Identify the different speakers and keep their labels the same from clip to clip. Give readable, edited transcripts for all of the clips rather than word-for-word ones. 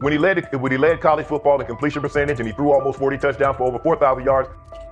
Speaker 1: when he led college football in completion percentage and he threw almost 40 touchdowns for over 4,000 yards,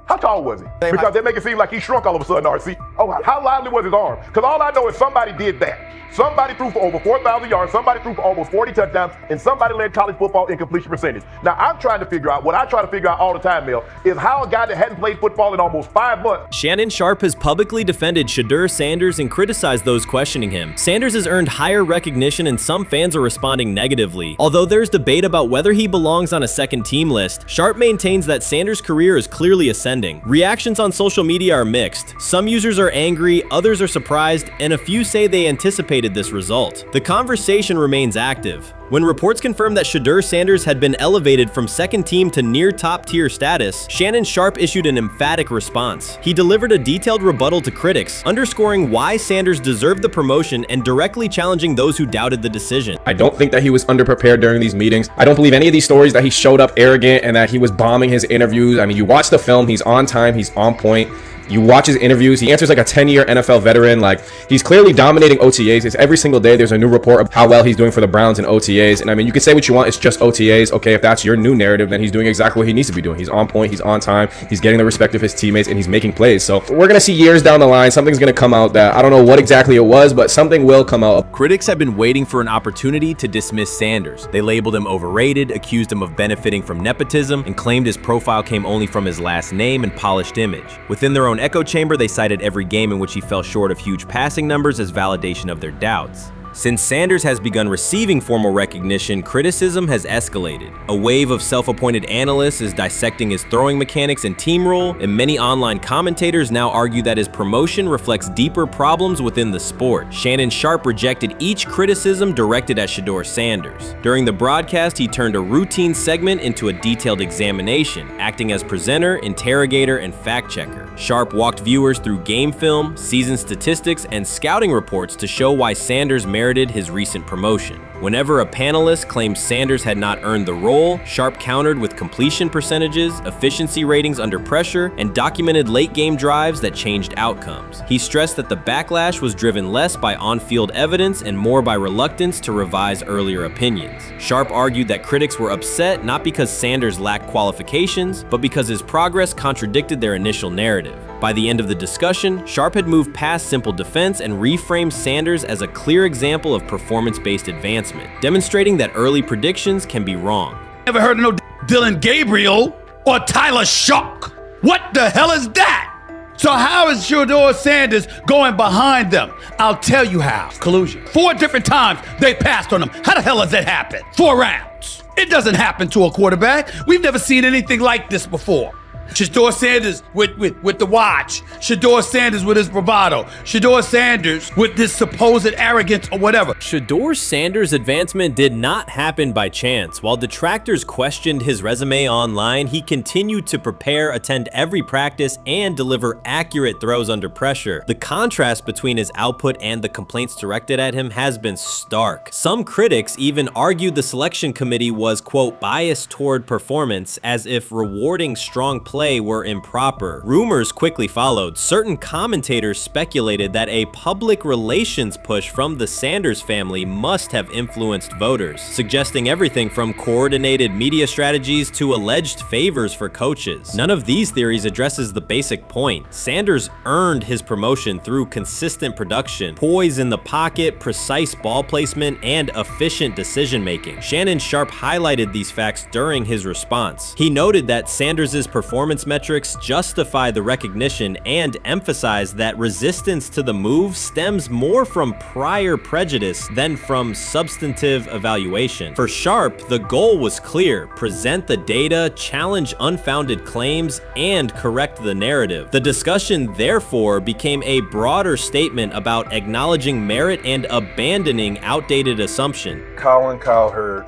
Speaker 1: how tall was he? Because they make it seem like he shrunk all of a sudden, RC. Oh, how lively was his arm? Because all I know is somebody did that. Somebody threw for over 4,000 yards, somebody threw for almost 40 touchdowns, and somebody led college football in completion percentage. Now, I'm trying to figure out, what I try to figure out all the time, Mel, is how a guy that hadn't played football in almost 5 months.
Speaker 2: Shannon Sharpe has publicly defended Shedeur Sanders and criticized those questioning him. Sanders has earned higher recognition and some fans are responding negatively. Although there's debate about whether he belongs on a second team list, Sharpe maintains that Sanders' career is clearly ascending. Reactions on social media are mixed. Some users are angry, others are surprised, and a few say they anticipated this result. The conversation remains active. When reports confirmed that Shedeur Sanders had been elevated from second team to near top tier status, Shannon Sharpe issued an emphatic response. He delivered a detailed rebuttal to critics, underscoring why Sanders deserved the promotion and directly challenging those who doubted the decision.
Speaker 3: I don't think that he was underprepared during these meetings. I don't believe any of these stories that he showed up arrogant and that he was bombing his interviews. I mean, you watch the film, he's on time, he's on point. You watch his interviews, he answers like a 10-year NFL veteran. Like, he's clearly dominating OTAs. It's every single day there's a new report of how well he's doing for the Browns in OTAs. And I mean, you can say what you want, it's just OTAs. Okay, if that's your new narrative, then he's doing exactly what he needs to be doing. He's on point, he's on time, he's getting the respect of his teammates, and he's making plays. So we're gonna see years down the line, something's gonna come out that I don't know what exactly it was, but something will come out.
Speaker 4: Critics have been waiting for an opportunity to dismiss Sanders. They labeled him overrated, accused him of benefiting from nepotism, and claimed his profile came only from his last name and polished image. Within their own echo chamber, they cited every game in which he fell short of huge passing numbers as validation of their doubts. Since Sanders has begun receiving formal recognition, criticism has escalated. A wave of self-appointed analysts is dissecting his throwing mechanics and team role, and many online commentators now argue that his promotion reflects deeper problems within the sport. Shannon Sharpe rejected each criticism directed at Shedeur Sanders. During the broadcast, he turned a routine segment into a detailed examination, acting as presenter, interrogator, and fact-checker. Sharpe walked viewers through game film, season statistics, and scouting reports to show why Sanders merited his recent promotion. Whenever a panelist claimed Sanders had not earned the role, Sharpe countered with completion percentages, efficiency ratings under pressure, and documented late-game drives that changed outcomes. He stressed that the backlash was driven less by on-field evidence and more by reluctance to revise earlier opinions. Sharpe argued that critics were upset not because Sanders lacked qualifications, but because his progress contradicted their initial narrative. By the end of the discussion, Sharpe had moved past simple defense and reframed Sanders as a clear example of performance-based advancement, demonstrating that early predictions can be wrong.
Speaker 5: Never heard of no Dillon Gabriel or Tyler Shock. What the hell is that? So how is Shedeur Sanders going behind them? I'll tell you how. Collusion. 4 different times they passed on him. How the hell does that happen? 4 rounds. It doesn't happen to a quarterback. We've never seen anything like this before. Shedeur Sanders with the watch. Shedeur Sanders with his bravado. Shedeur Sanders with this supposed arrogance or whatever.
Speaker 2: Shedeur Sanders' advancement did not happen by chance. While detractors questioned his resume online, he continued to prepare, attend every practice, and deliver accurate throws under pressure. The contrast between his output and the complaints directed at him has been stark. Some critics even argued the selection committee was, quote, biased toward performance, as if rewarding strong play were improper. Rumors quickly followed. Certain commentators speculated that a public relations push from the Sanders family must have influenced voters, suggesting everything from coordinated media strategies to alleged favors for coaches. None of these theories addresses the basic point. Sanders earned his promotion through consistent production, poise in the pocket, precise ball placement, and efficient decision-making. Shannon Sharpe highlighted these facts during his response. He noted that Sanders' performance metrics justify the recognition and emphasize that resistance to the move stems more from prior prejudice than from substantive evaluation. For Sharpe, the goal was clear: present the data, challenge unfounded claims, and correct the narrative. The discussion, therefore, became a broader statement about acknowledging merit and abandoning outdated assumption.
Speaker 6: Colin Cowherd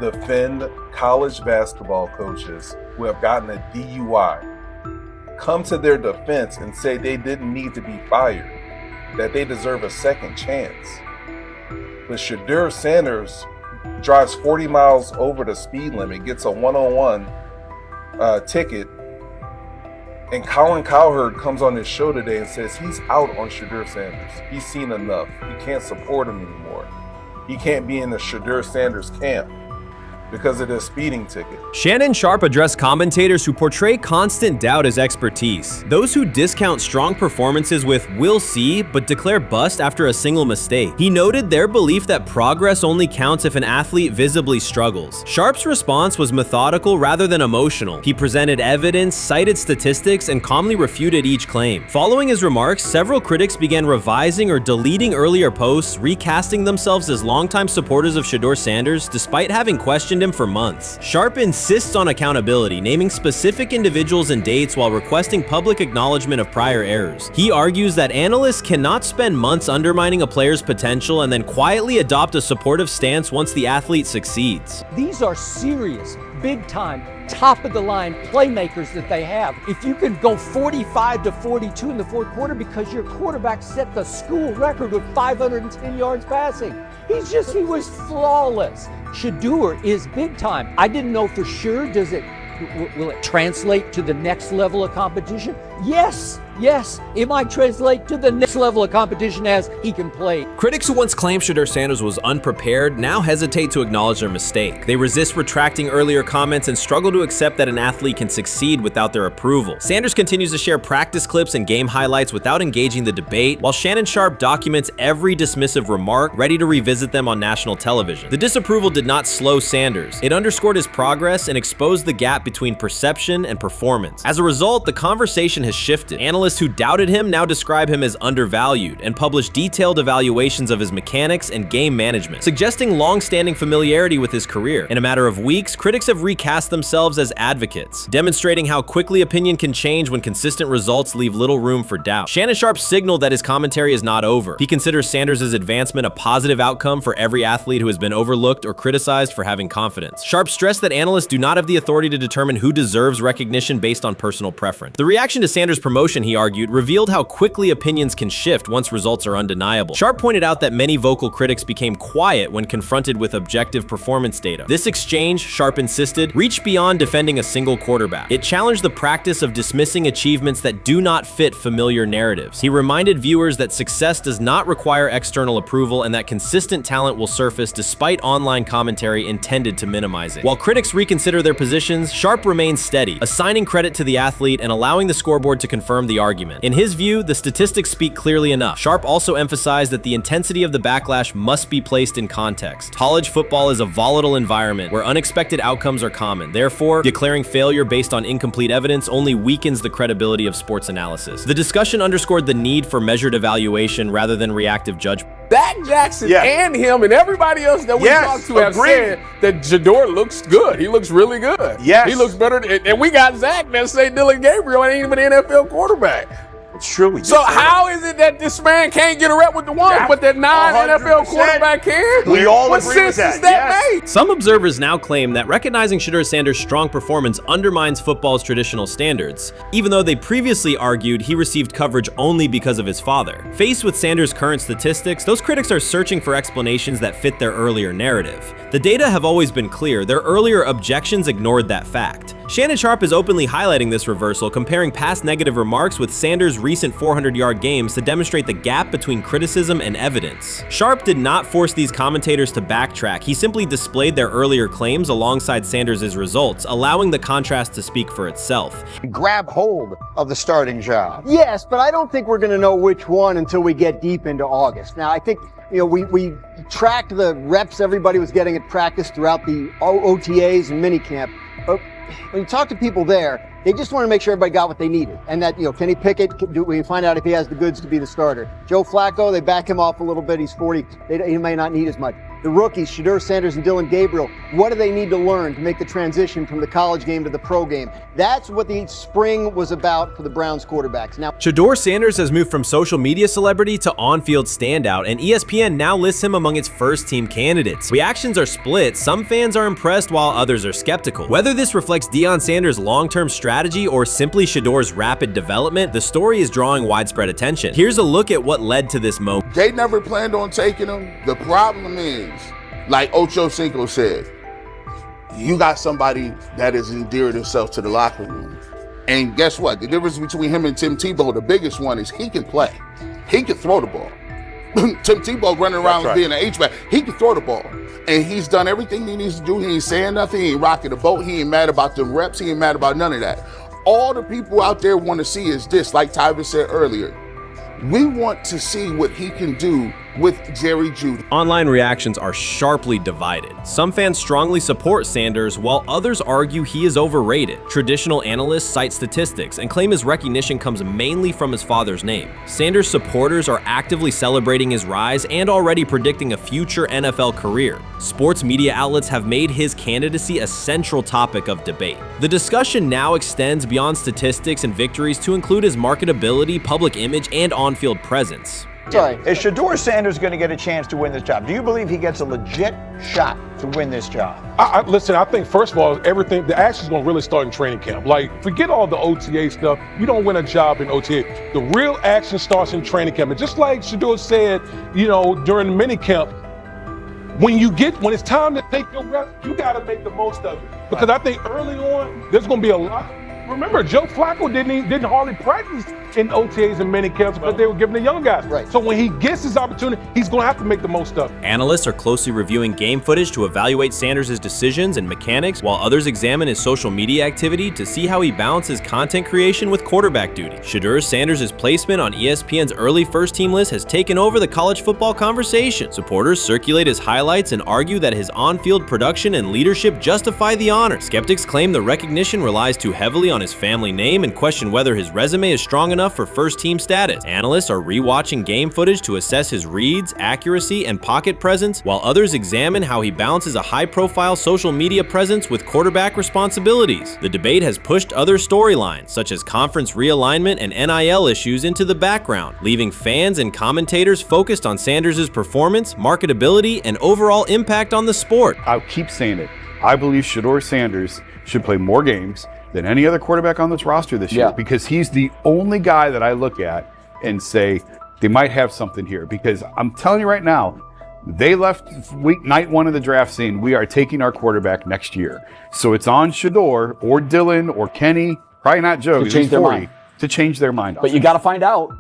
Speaker 6: defend college basketball coaches who have gotten a DUI, come to their defense and say they didn't need to be fired, that they deserve a second chance. But Shedeur Sanders drives 40 miles over the speed limit, gets a one-on-one ticket, and Colin Cowherd comes on his show today and says he's out on Shedeur Sanders. He's seen enough. He can't support him anymore. He can't be in the Shedeur Sanders camp. because of the speeding ticket.
Speaker 2: Shannon Sharpe addressed commentators who portray constant doubt as expertise. Those who discount strong performances with "we'll see" but declare bust after a single mistake. He noted their belief that progress only counts if an athlete visibly struggles. Sharpe's response was methodical rather than emotional. He presented evidence, cited statistics, and calmly refuted each claim. Following his remarks, several critics began revising or deleting earlier posts, recasting themselves as longtime supporters of Shedeur Sanders despite having questioned him for months. Sharpe insists on accountability, naming specific individuals and dates while requesting public acknowledgement of prior errors. He argues that analysts cannot spend months undermining a player's potential and then quietly adopt a supportive stance once the athlete succeeds.
Speaker 7: These are serious, big-time, top-of-the-line playmakers that they have. If you can go 45-42 in the fourth quarter because your quarterback set the school record with 510 yards passing. He was flawless. Shedeur is big time. I didn't know for sure, will it translate to the next level of competition? Yes, it might translate to the next level of competition as he can play.
Speaker 2: Critics who once claimed Shedeur Sanders was unprepared now hesitate to acknowledge their mistake. They resist retracting earlier comments and struggle to accept that an athlete can succeed without their approval. Sanders continues to share practice clips and game highlights without engaging the debate, while Shannon Sharpe documents every dismissive remark, ready to revisit them on national television. The disapproval did not slow Sanders. It underscored his progress and exposed the gap between perception and performance. As a result, the conversation has shifted. Analysts who doubted him now describe him as undervalued and publish detailed evaluations of his mechanics and game management, suggesting long-standing familiarity with his career. In a matter of weeks, critics have recast themselves as advocates, demonstrating how quickly opinion can change when consistent results leave little room for doubt. Shannon Sharpe signaled that his commentary is not over. He considers Sanders' advancement a positive outcome for every athlete who has been overlooked or criticized for having confidence. Sharpe stressed that analysts do not have the authority to determine who deserves recognition based on personal preference. The reaction to Sanders' promotion, he argued, revealed how quickly opinions can shift once results are undeniable. Sharpe pointed out that many vocal critics became quiet when confronted with objective performance data. This exchange, Sharpe insisted, reached beyond defending a single quarterback. It challenged the practice of dismissing achievements that do not fit familiar narratives. He reminded viewers that success does not require external approval and that consistent talent will surface despite online commentary intended to minimize it. While critics reconsider their positions, Sharpe remains steady, assigning credit to the athlete and allowing the scoreboard to confirm the argument. In his view, the statistics speak clearly enough. Sharpe also emphasized that the intensity of the backlash must be placed in context. College football is a volatile environment where unexpected outcomes are common. Therefore, declaring failure based on incomplete evidence only weakens the credibility of sports analysis. The discussion underscored the need for measured evaluation rather than reactive judgment.
Speaker 8: Dak Jackson and him and everybody else that we talked to have said that Shedeur looks good. He looks really good.
Speaker 1: Yes.
Speaker 8: He looks better. And we got Zach that say Dillon Gabriel ain't even an NFL quarterback.
Speaker 1: It's true.
Speaker 8: So how is it that this man can't get a rep with the ones, but that non-NFL quarterback can?
Speaker 1: We all
Speaker 8: what
Speaker 1: agree with
Speaker 8: sense
Speaker 1: that.
Speaker 8: does that make?
Speaker 2: Some observers now claim that recognizing Shedeur Sanders' strong performance undermines football's traditional standards, even though they previously argued he received coverage only because of his father. Faced with Sanders' current statistics, those critics are searching for explanations that fit their earlier narrative. The data have always been clear. Their earlier objections ignored that fact. Shannon Sharpe is openly highlighting this reversal, comparing past negative remarks with Sanders' recent 400-yard games to demonstrate the gap between criticism and evidence. Sharpe did not force these commentators to backtrack. He simply displayed their earlier claims alongside Sanders' results, allowing the contrast to speak for itself.
Speaker 9: Grab hold of the starting job. Yes, but I don't think we're going to know which one until we get deep into August. Now, I think we tracked the reps everybody was getting at practice throughout the OTAs and minicamp. But when you talk to people there, they just want to make sure everybody got what they needed. And that, Kenny Pickett, we find out if he has the goods to be the starter. Joe Flacco, they back him off a little bit. He's 40. He may not need as much. The rookies, Shedeur Sanders and Dillon Gabriel, what do they need to learn to make the transition from the college game to the pro game? That's what the spring was about for the Browns quarterbacks. Now,
Speaker 2: Shedeur Sanders has moved from social media celebrity to on-field standout, and ESPN now lists him among its first-team candidates. Reactions are split. Some fans are impressed while others are skeptical. Whether this reflects Deion Sanders' long-term strategy or simply Shedeur's rapid development, the story is drawing widespread attention. Here's a look at what led to this moment.
Speaker 10: They never planned on taking him. The problem is, like Ocho Cinco said, you got somebody that has endeared himself to the locker room. And guess what? The difference between him and Tim Tebow, the biggest one, is he can play. He can throw the ball. Tim Tebow running around being an H-back. He can throw the ball. And he's done everything he needs to do. He ain't saying nothing. He ain't rocking the boat. He ain't mad about the reps. He ain't mad about none of that. All the people out there want to see is this, like Tyver said earlier. We want to see what he can do with Jerry Jeudy.
Speaker 2: Online reactions are sharply divided. Some fans strongly support Sanders, while others argue he is overrated. Traditional analysts cite statistics and claim his recognition comes mainly from his father's name. Sanders supporters are actively celebrating his rise and already predicting a future NFL career. Sports media outlets have made his candidacy a central topic of debate. The discussion now extends beyond statistics and victories to include his marketability, public image, and on-field presence.
Speaker 11: Sorry, is Shedeur Sanders going to get a chance to win this job? Do you believe he gets a legit shot to win this job?
Speaker 12: Listen, I think, first of all, the action's going to really start in training camp. Like, forget all the OTA stuff. You don't win a job in OTA. The real action starts in training camp. And just like Shedeur said, during the mini camp, when it's time to take your reps, you got to make the most of it. Because I think early on, there's going to be a lot. Remember, Joe Flacco didn't hardly practice in OTAs and mini camps because they were giving the young guys.
Speaker 11: Right.
Speaker 12: So when he gets his opportunity, he's going to have to make the most of it.
Speaker 2: Analysts are closely reviewing game footage to evaluate Sanders' decisions and mechanics, while others examine his social media activity to see how he balances content creation with quarterback duty. Shedeur Sanders' placement on ESPN's early first-team list has taken over the college football conversation. Supporters circulate his highlights and argue that his on-field production and leadership justify the honor. Skeptics claim the recognition relies too heavily on his family name and question whether his resume is strong enough for first-team status. Analysts are rewatching game footage to assess his reads, accuracy, and pocket presence, while others examine how he balances a high-profile social media presence with quarterback responsibilities. The debate has pushed other storylines, such as conference realignment and NIL issues, into the background, leaving fans and commentators focused on Sanders' performance, marketability, and overall impact on the sport.
Speaker 13: I'll keep saying it. I believe Shedeur Sanders should play more games than any other quarterback on this roster this year, because he's the only guy that I look at and say they might have something here. Because I'm telling you right now, they left night one of the draft saying we are taking our quarterback next year. So it's on Shedeur or Dillon or Kenny, probably not Joe,
Speaker 14: to change their mind.
Speaker 13: To change their mind.
Speaker 14: But you got to find out.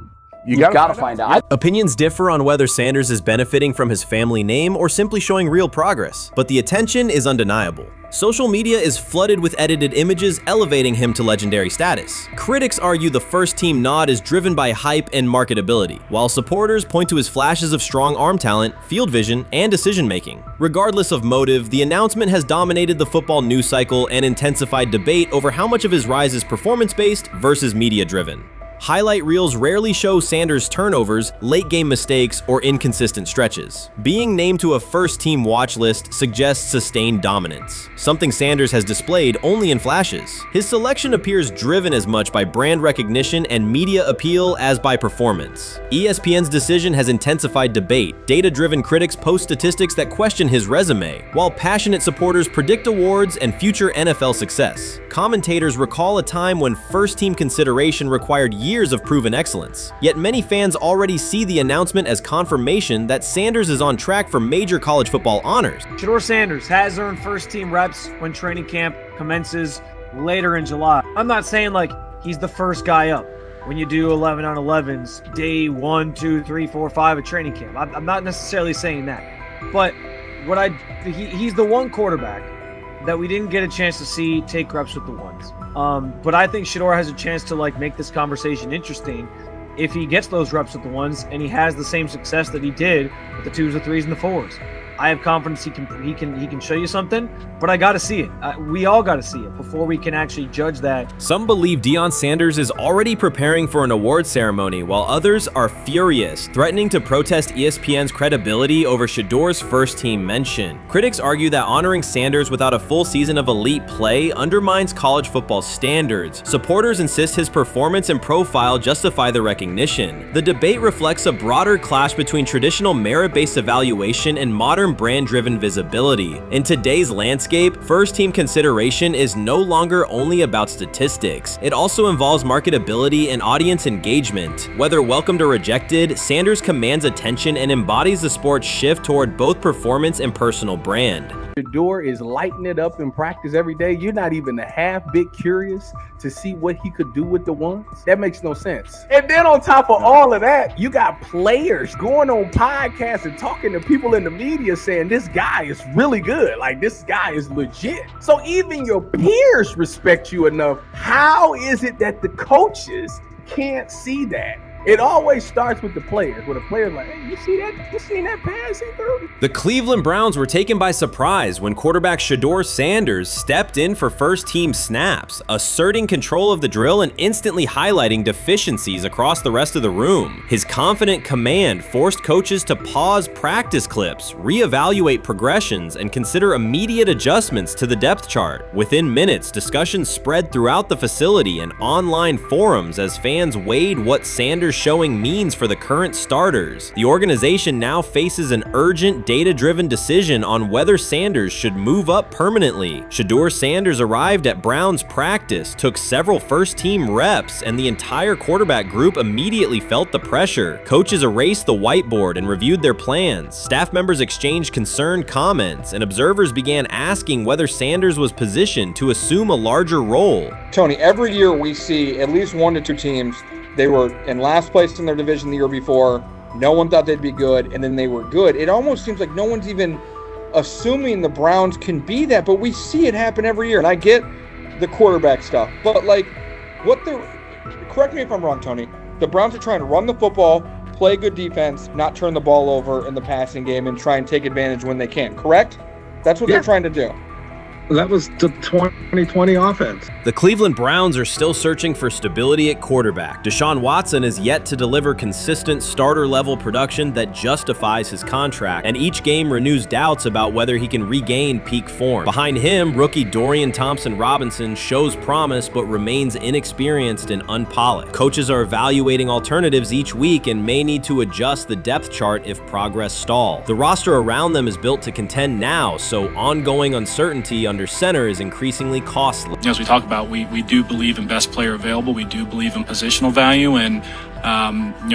Speaker 14: You gotta find out.
Speaker 2: Opinions differ on whether Sanders is benefiting from his family name or simply showing real progress, but the attention is undeniable. Social media is flooded with edited images elevating him to legendary status. Critics argue the first-team nod is driven by hype and marketability, while supporters point to his flashes of strong arm talent, field vision, and decision-making. Regardless of motive, the announcement has dominated the football news cycle and intensified debate over how much of his rise is performance-based versus media-driven. Highlight reels rarely show Sanders' turnovers, late-game mistakes, or inconsistent stretches. Being named to a first-team watch list suggests sustained dominance, something Sanders has displayed only in flashes. His selection appears driven as much by brand recognition and media appeal as by performance. ESPN's decision has intensified debate. Data-driven critics post statistics that question his resume, while passionate supporters predict awards and future NFL success. Commentators recall a time when first-team consideration required years of proven excellence. Yet many fans already see the announcement as confirmation that Sanders is on track for major college football honors.
Speaker 15: Shedeur Sanders has earned first-team reps when training camp commences later in July. I'm not saying like he's the first guy up when you do 11 on 11s, day 1, 2, 3, 4, 5 at training camp. I'm not necessarily saying that. But he's the one quarterback that we didn't get a chance to see take reps with the ones. But I think Shedeur has a chance to make this conversation interesting if he gets those reps with the ones and he has the same success that he did with the 2s, the 3s, and the 4s. I have confidence he can show you something, but I got to see it. We all got to see it before we can actually judge that.
Speaker 2: Some believe Deion Sanders is already preparing for an award ceremony, while others are furious, threatening to protest ESPN's credibility over Shedeur's first-team mention. Critics argue that honoring Sanders without a full season of elite play undermines college football standards. Supporters insist his performance and profile justify the recognition. The debate reflects a broader clash between traditional merit-based evaluation and modern long-term brand-driven visibility. In today's landscape, first-team consideration is no longer only about statistics. It also involves marketability and audience engagement. Whether welcomed or rejected, Sanders commands attention and embodies the sport's shift toward both performance and personal brand.
Speaker 8: Shedeur is lighting it up in practice every day. You're not even a half bit curious to see what he could do with the ones. That makes no sense. And then on top of all of that, you got players going on podcasts and talking to people in the media saying this guy is really good. Like, this guy is legit. So even your peers respect you enough. How is it that the coaches can't see that? It always starts with the players, where the player's like, hey, you see that? You seen that pass he threw?
Speaker 2: The Cleveland Browns were taken by surprise when quarterback Shedeur Sanders stepped in for first-team snaps, asserting control of the drill and instantly highlighting deficiencies across the rest of the room. His confident command forced coaches to pause practice clips, reevaluate progressions, and consider immediate adjustments to the depth chart. Within minutes, discussions spread throughout the facility and online forums as fans weighed what Sanders' showing means for the current starters. The organization now faces an urgent, data-driven decision on whether Sanders should move up permanently. Shedeur Sanders arrived at Browns practice, took several first-team reps, and the entire quarterback group immediately felt the pressure. Coaches erased the whiteboard and reviewed their plans. Staff members exchanged concerned comments, and observers began asking whether Sanders was positioned to assume a larger role.
Speaker 16: Tony, every year we see at least 1 to 2 teams. They were in last place in their division the year before. No one thought they'd be good, and then they were good. It almost seems like no one's even assuming the Browns can be that, but we see it happen every year. And I get the quarterback stuff, but like, correct me if I'm wrong, Tony. The Browns are trying to run the football, play good defense, not turn the ball over in the passing game, and try and take advantage when they can, correct? That's what they're trying to do.
Speaker 17: That was the 2020 offense.
Speaker 2: The Cleveland Browns are still searching for stability at quarterback. Deshaun Watson is yet to deliver consistent starter-level production that justifies his contract, and each game renews doubts about whether he can regain peak form. Behind him, rookie Dorian Thompson-Robinson shows promise but remains inexperienced and unpolished. Coaches are evaluating alternatives each week and may need to adjust the depth chart if progress stalls. The roster around them is built to contend now, so ongoing uncertainty under center is increasingly costly.
Speaker 18: As we talk about, we do believe in best player available. We do believe in positional value, and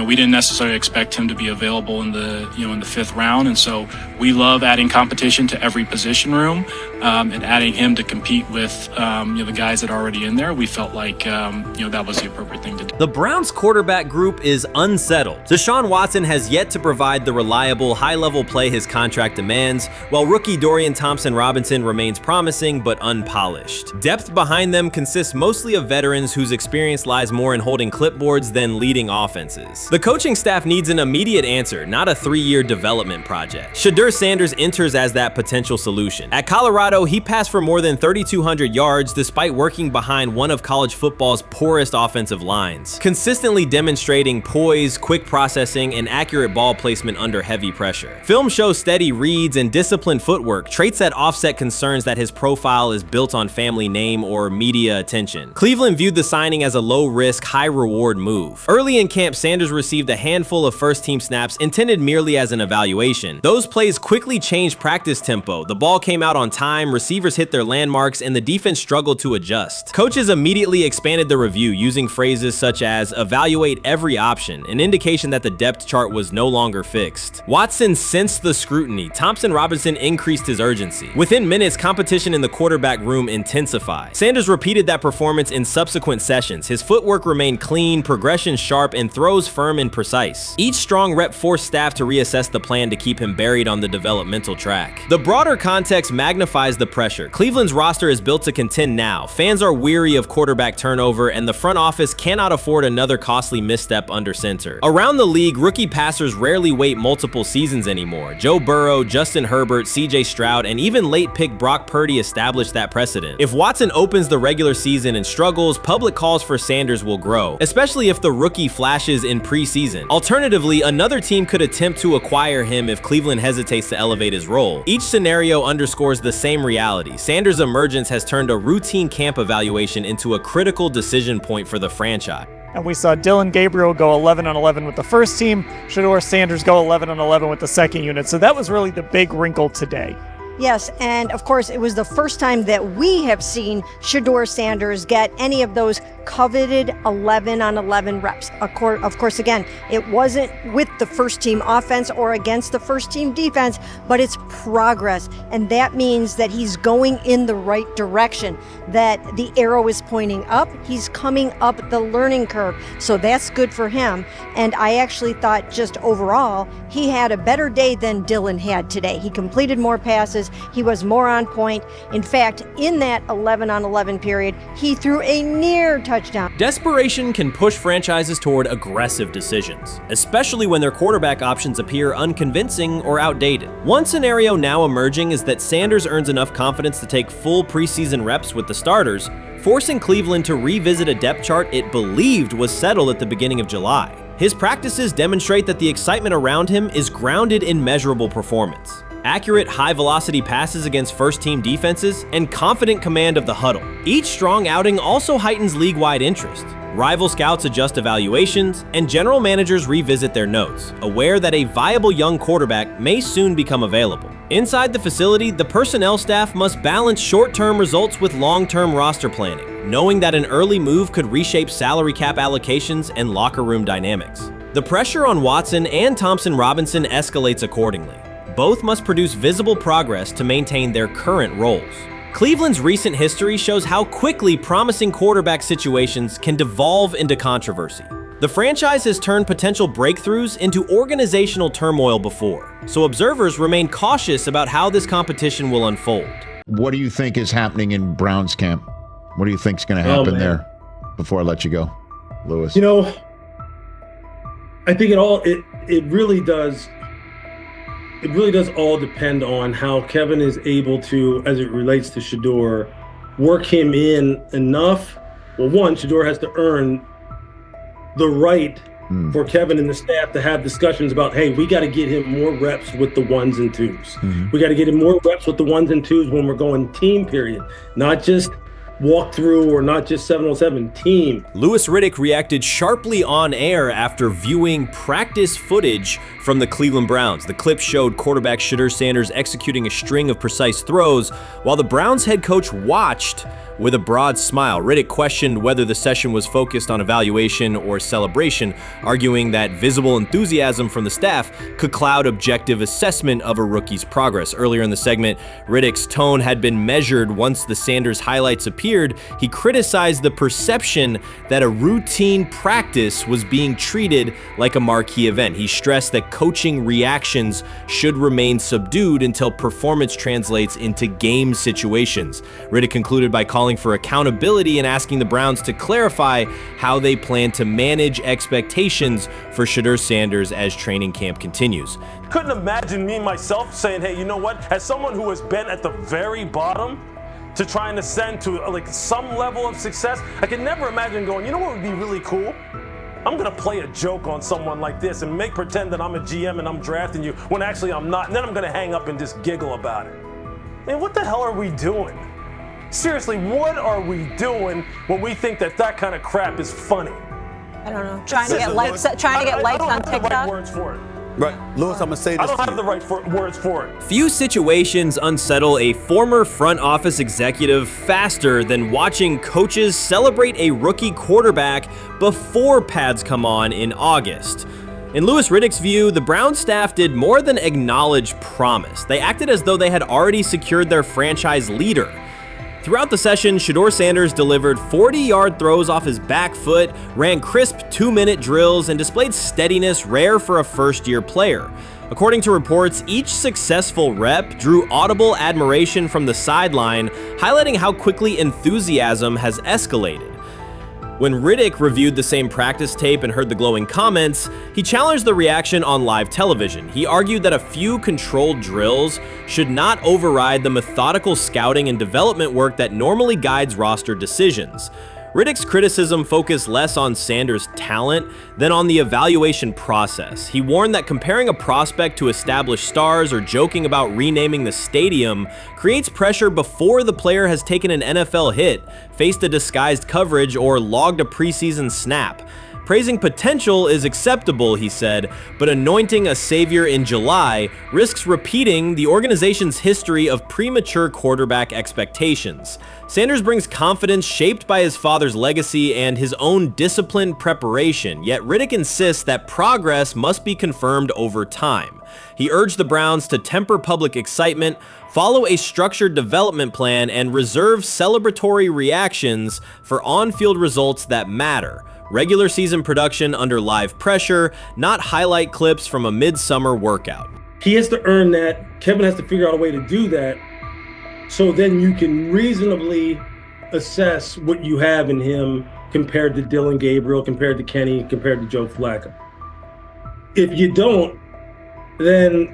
Speaker 18: we didn't necessarily expect him to be available in the in the 5th round, and so we love adding competition to every position room and adding him to compete with the guys that are already in there. We felt like that was the appropriate thing to do.
Speaker 2: The Browns quarterback group is unsettled. Deshaun Watson has yet to provide the reliable, high-level play his contract demands, while rookie Dorian Thompson-Robinson remains promising but unpolished. Depth behind them consists mostly of veterans whose experience lies more in holding clipboards than leading offenses. The coaching staff needs an immediate answer, not a 3-year development project. Shedeur Sanders enters as that potential solution. At Colorado, he passed for more than 3,200 yards despite working behind one of college football's poorest offensive lines, consistently demonstrating poise, quick processing, and accurate ball placement under heavy pressure. Film shows steady reads and disciplined footwork, traits that offset concerns that his profile is built on family name or media attention. Cleveland viewed the signing as a low-risk, high-reward move. Early in camp, Sanders received a handful of first-team snaps intended merely as an evaluation. Those plays quickly changed practice tempo. The ball came out on time, receivers hit their landmarks, and the defense struggled to adjust. Coaches immediately expanded the review, using phrases such as evaluate every option, an indication that the depth chart was no longer fixed. Watson sensed the scrutiny. Thompson-Robinson increased his urgency. Within minutes, competition in the quarterback room intensified. Sanders repeated that performance in subsequent sessions. His footwork remained clean, progression sharp, and throws firm and precise. Each strong rep forced staff to reassess the plan to keep him buried on the developmental track. The broader context magnifies the pressure. Cleveland's roster is built to contend now. Fans are weary of quarterback turnover, and the front office cannot afford another costly misstep under center. Around the league, rookie passers rarely wait multiple seasons anymore. Joe Burrow, Justin Herbert, CJ Stroud, and even late pick Brock Purdy established that precedent. If Watson opens the regular season and struggles, public calls for Sanders will grow, especially if the rookie flashes in preseason. Alternatively, another team could attempt to acquire him if Cleveland hesitates to elevate his role. Each scenario underscores the same reality. Sanders' emergence has turned a routine camp evaluation into a critical decision point for the franchise.
Speaker 19: And we saw Dillon Gabriel go 11 on 11 with the first team, Shedeur Sanders go 11 on 11 with the second unit. So that was really the big wrinkle today.
Speaker 20: Yes, and of course, it was the first time that we have seen Shedeur Sanders get any of those coveted 11 on 11 reps. Of course, again, it wasn't with the first team offense or against the first team defense, but it's progress. And that means that he's going in the right direction, that the arrow is pointing up. He's coming up the learning curve. So that's good for him. And I actually thought just overall, he had a better day than Dillon had today. He completed more passes. He was more on point. In fact, in that 11 on 11 period, he threw a near touchdown.
Speaker 2: Desperation can push franchises toward aggressive decisions, especially when their quarterback options appear unconvincing or outdated. One scenario now emerging is that Sanders earns enough confidence to take full preseason reps with the starters, forcing Cleveland to revisit a depth chart it believed was settled at the beginning of July. His practices demonstrate that the excitement around him is grounded in measurable performance. Accurate, high-velocity passes against first-team defenses, and confident command of the huddle. Each strong outing also heightens league-wide interest. Rival scouts adjust evaluations, and general managers revisit their notes, aware that a viable young quarterback may soon become available. Inside the facility, the personnel staff must balance short-term results with long-term roster planning, knowing that an early move could reshape salary cap allocations and locker room dynamics. The pressure on Watson and Thompson Robinson escalates accordingly. Both must produce visible progress to maintain their current roles. Cleveland's recent history shows how quickly promising quarterback situations can devolve into controversy. The franchise has turned potential breakthroughs into organizational turmoil before, so observers remain cautious about how this competition will unfold.
Speaker 11: What do you think is happening in Browns camp? What do you think is going to happen there? Before I let you go, Lewis.
Speaker 21: You know, I think it really does. It really does all depend on how Kevin is able to, as it relates to Shedeur, work him in enough. Well, one, Shedeur has to earn the right for Kevin and the staff to have discussions about, hey, we got to get him more reps with the ones and twos. We got to get him more reps with the ones and twos when we're going team period, not just walk through or not just 7-on-7 team.
Speaker 2: Louis Riddick reacted sharply on air after viewing practice footage from the Cleveland Browns. The clip showed quarterback Shedeur Sanders executing a string of precise throws while the Browns head coach watched with a broad smile. Riddick questioned whether the session was focused on evaluation or celebration, arguing that visible enthusiasm from the staff could cloud objective assessment of a rookie's progress. Earlier in the segment, Riddick's tone had been measured once the Sanders highlights appeared. He criticized the perception that a routine practice was being treated like a marquee event. He stressed that coaching reactions should remain subdued until performance translates into game situations. Riddick concluded by calling for accountability and asking the Browns to clarify how they plan to manage expectations for Shedeur Sanders as training camp continues.
Speaker 22: Couldn't imagine me myself saying, hey, you know what, as someone who has been at the very bottom to try and ascend to like some level of success, I could never imagine going, you know what would be really cool? I'm gonna play a joke on someone like this and make pretend that I'm a GM and I'm drafting you when actually I'm not, and then I'm gonna hang up and just giggle about it. Man, what the hell are we doing? Seriously, what are we doing when we think that that kind of crap is funny?
Speaker 23: I don't know. Trying to get likes on TikTok.
Speaker 22: I don't have the right words for it.
Speaker 24: Right, Lewis, I'm gonna say this.
Speaker 22: I don't have the right words for it.
Speaker 2: Few situations unsettle a former front office executive faster than watching coaches celebrate a rookie quarterback before pads come on in August. In Louis Riddick's view, the Browns staff did more than acknowledge promise. They acted as though they had already secured their franchise leader. Throughout the session, Shedeur Sanders delivered 40-yard throws off his back foot, ran crisp 2-minute drills, and displayed steadiness rare for a first-year player. According to reports, each successful rep drew audible admiration from the sideline, highlighting how quickly enthusiasm has escalated. When Riddick reviewed the same practice tape and heard the glowing comments, he challenged the reaction on live television. He argued that a few controlled drills should not override the methodical scouting and development work that normally guides roster decisions. Riddick's criticism focused less on Sanders' talent than on the evaluation process. He warned that comparing a prospect to established stars or joking about renaming the stadium creates pressure before the player has taken an NFL hit, faced a disguised coverage, or logged a preseason snap. Praising potential is acceptable, he said, but anointing a savior in July risks repeating the organization's history of premature quarterback expectations. Sanders brings confidence shaped by his father's legacy and his own disciplined preparation, yet Riddick insists that progress must be confirmed over time. He urged the Browns to temper public excitement, follow a structured development plan, and reserve celebratory reactions for on-field results that matter. Regular season production under live pressure, not highlight clips from a midsummer workout.
Speaker 21: He has to earn that. Kevin has to figure out a way to do that. So then you can reasonably assess what you have in him compared to Dillon, Gabriel, compared to Kenny, compared to Joe Flacco. If you don't, then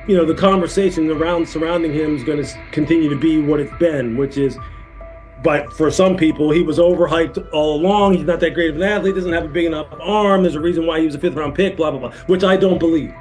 Speaker 21: the conversation surrounding him is going to continue to be what it's been, which is, but for some people, he was overhyped all along. He's not that great of an athlete, doesn't have a big enough arm. There's a reason why he was a 5th-round pick, blah, blah, blah, which I don't believe.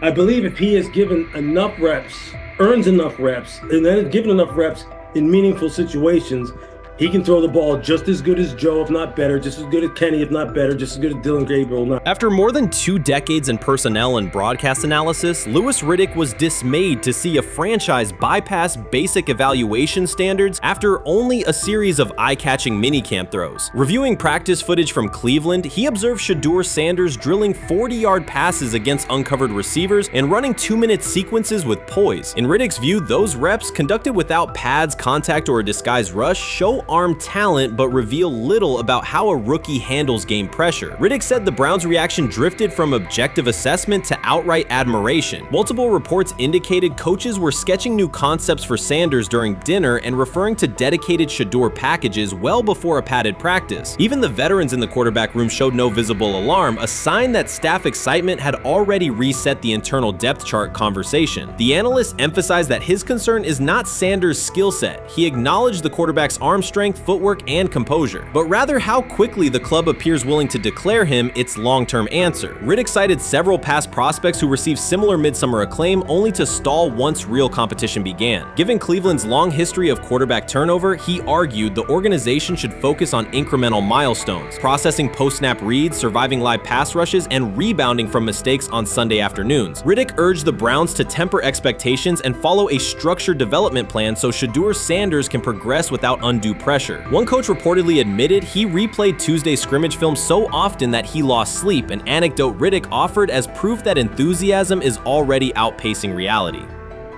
Speaker 21: I believe if he is given enough reps, earns enough reps, and then is given enough reps in meaningful situations, he can throw the ball just as good as Joe, if not better, just as good as Kenny, if not better, just as good as Dillon, Gabriel.
Speaker 2: After more than 2 decades in personnel and broadcast analysis, Louis Riddick was dismayed to see a franchise bypass basic evaluation standards after only a series of eye-catching minicamp throws. Reviewing practice footage from Cleveland, he observed Shedeur Sanders drilling 40-yard passes against uncovered receivers and running 2-minute sequences with poise. In Riddick's view, those reps, conducted without pads, contact, or a disguised rush, show arm talent but reveal little about how a rookie handles game pressure. Riddick said the Browns' reaction drifted from objective assessment to outright admiration. Multiple reports indicated coaches were sketching new concepts for Sanders during dinner and referring to dedicated Shedeur packages well before a padded practice. Even the veterans in the quarterback room showed no visible alarm, a sign that staff excitement had already reset the internal depth chart conversation. The analyst emphasized that his concern is not Sanders' skill set. He acknowledged the quarterback's arm strength, footwork, and composure, but rather how quickly the club appears willing to declare him its long-term answer. Riddick cited several past prospects who received similar midsummer acclaim only to stall once real competition began. Given Cleveland's long history of quarterback turnover, he argued the organization should focus on incremental milestones, processing post-snap reads, surviving live pass rushes, and rebounding from mistakes on Sunday afternoons. Riddick urged the Browns to temper expectations and follow a structured development plan so Shedeur Sanders can progress without undue pressure. One coach reportedly admitted he replayed Tuesday's scrimmage film so often that he lost sleep, an anecdote Riddick offered as proof that enthusiasm is already outpacing reality.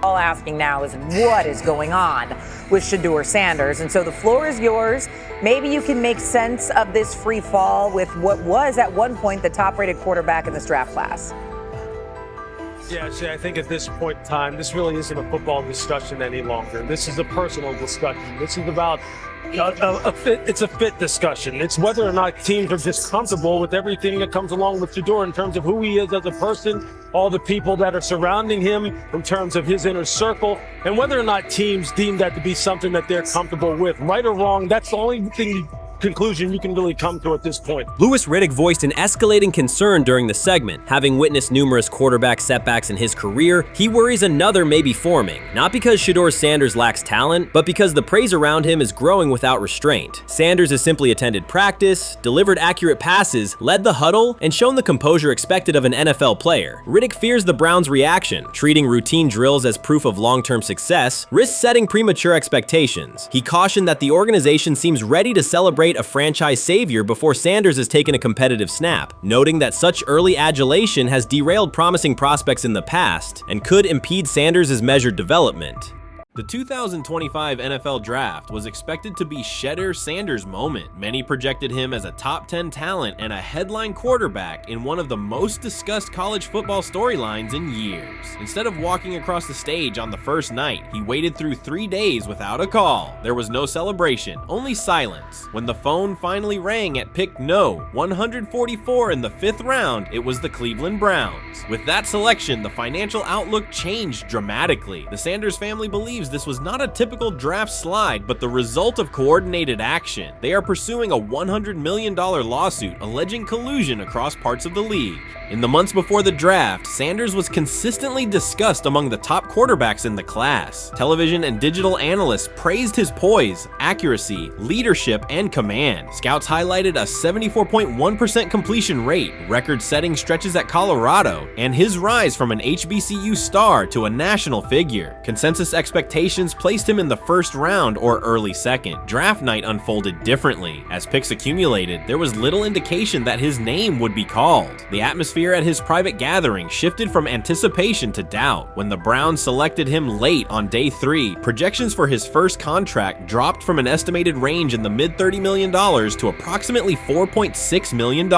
Speaker 3: All asking now is what is going on with Shedeur Sanders, and so the floor is yours. Maybe you can make sense of this free fall with what was at one point the top-rated quarterback in this draft class.
Speaker 22: Yeah, see, I think at this point in time, this really isn't a football discussion any longer. This is a personal discussion. This is about it's a fit discussion. It's whether or not teams are just comfortable with everything that comes along with Shedeur in terms of who he is as a person, all the people that are surrounding him in terms of his inner circle, and whether or not teams deem that to be something that they're comfortable with. Right or wrong, that's the only conclusion you can really come to at this point.
Speaker 2: Louis Riddick voiced an escalating concern during the segment. Having witnessed numerous quarterback setbacks in his career, he worries another may be forming, not because Shedeur Sanders lacks talent, but because the praise around him is growing without restraint. Sanders has simply attended practice, delivered accurate passes, led the huddle, and shown the composure expected of an NFL player. Riddick fears the Browns' reaction, treating routine drills as proof of long-term success, risks setting premature expectations. He cautioned that the organization seems ready to celebrate a franchise savior before Sanders has taken a competitive snap, noting that such early adulation has derailed promising prospects in the past and could impede Sanders' measured development. The 2025 NFL Draft was expected to be Shedeur Sanders' moment. Many projected him as a top 10 talent and a headline quarterback in one of the most discussed college football storylines in years. Instead of walking across the stage on the first night, he waited through 3 days without a call. There was no celebration, only silence. When the phone finally rang at pick no. 144 in the 5th round, it was the Cleveland Browns. With that selection, the financial outlook changed dramatically. The Sanders family believes believes this was not a typical draft slide, but the result of coordinated action. They are pursuing a $100 million lawsuit alleging collusion across parts of the league. In the months before the draft, Sanders was consistently discussed among the top quarterbacks in the class. Television and digital analysts praised his poise, accuracy, leadership, and command. Scouts highlighted a 74.1% completion rate, record-setting stretches at Colorado, and his rise from an HBCU star to a national figure. Consensus expectations placed him in the first round or early second. Draft night unfolded differently. As picks accumulated, there was little indication that his name would be called. The atmosphere at his private gathering shifted from anticipation to doubt. When the Browns selected him late on day 3, projections for his first contract dropped from an estimated range in the mid-$30 million to approximately $4.6 million,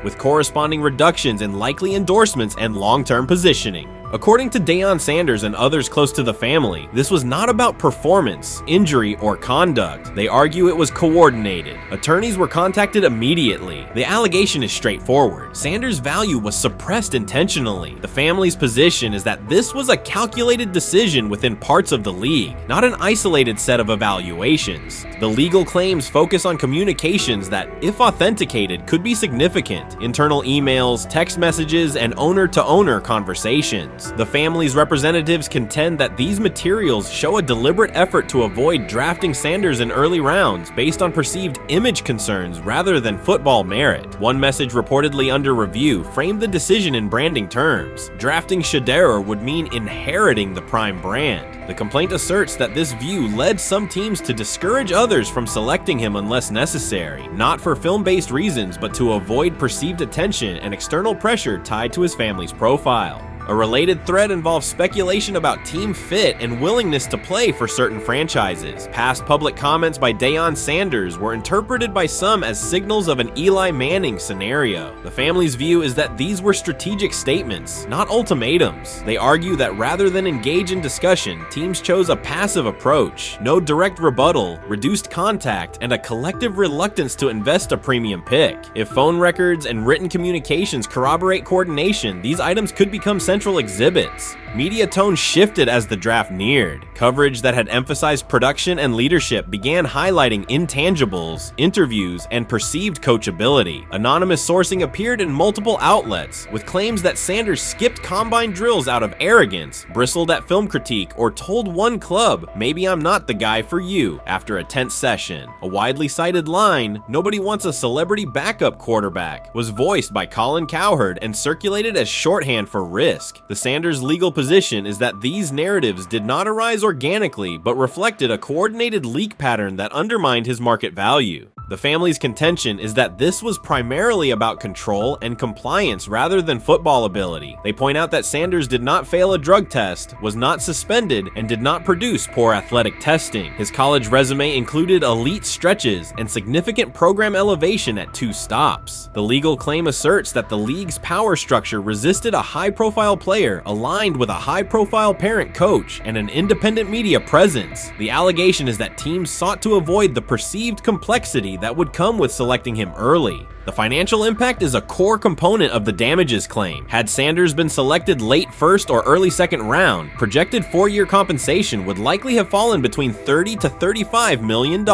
Speaker 2: with corresponding reductions in likely endorsements and long-term positioning. According to Deion Sanders and others close to the family, this was not about performance, injury, or conduct. They argue it was coordinated. Attorneys were contacted immediately. The allegation is straightforward. Sanders' value was suppressed intentionally. The family's position is that this was a calculated decision within parts of the league, not an isolated set of evaluations. The legal claims focus on communications that, if authenticated, could be significant. Internal emails, text messages, and owner-to-owner conversations. The family's representatives contend that these materials show a deliberate effort to avoid drafting Sanders in early rounds based on perceived image concerns rather than football merit. One message reportedly under review framed the decision in branding terms. Drafting Shedeur would mean inheriting the Prime brand. The complaint asserts that this view led some teams to discourage others from selecting him unless necessary, not for film-based reasons, but to avoid perceived attention and external pressure tied to his family's profile. A related thread involves speculation about team fit and willingness to play for certain franchises. Past public comments by Deion Sanders were interpreted by some as signals of an Eli Manning scenario. The family's view is that these were strategic statements, not ultimatums. They argue that rather than engage in discussion, teams chose a passive approach, no direct rebuttal, reduced contact, and a collective reluctance to invest a premium pick. If phone records and written communications corroborate coordination, these items could become central exhibits. Media tone shifted as the draft neared. Coverage that had emphasized production and leadership began highlighting intangibles, interviews, and perceived coachability. Anonymous sourcing appeared in multiple outlets, with claims that Sanders skipped combine drills out of arrogance, bristled at film critique, or told one club, "Maybe I'm not the guy for you," after a tense session. A widely cited line, "Nobody wants a celebrity backup quarterback," was voiced by Colin Cowherd and circulated as shorthand for risk. The Sanders legal position is that these narratives did not arise organically, but reflected a coordinated leak pattern that undermined his market value. The family's contention is that this was primarily about control and compliance rather than football ability. They point out that Sanders did not fail a drug test, was not suspended, and did not produce poor athletic testing. His college resume included elite stretches and significant program elevation at 2 stops. The legal claim asserts that the league's power structure resisted a high-profile player aligned with a high-profile parent coach and an independent media presence. The allegation is that teams sought to avoid the perceived complexity that would come with selecting him early. The financial impact is a core component of the damages claim. Had Sanders been selected late first or early second round, projected 4-year compensation would likely have fallen between $30 to $35 million,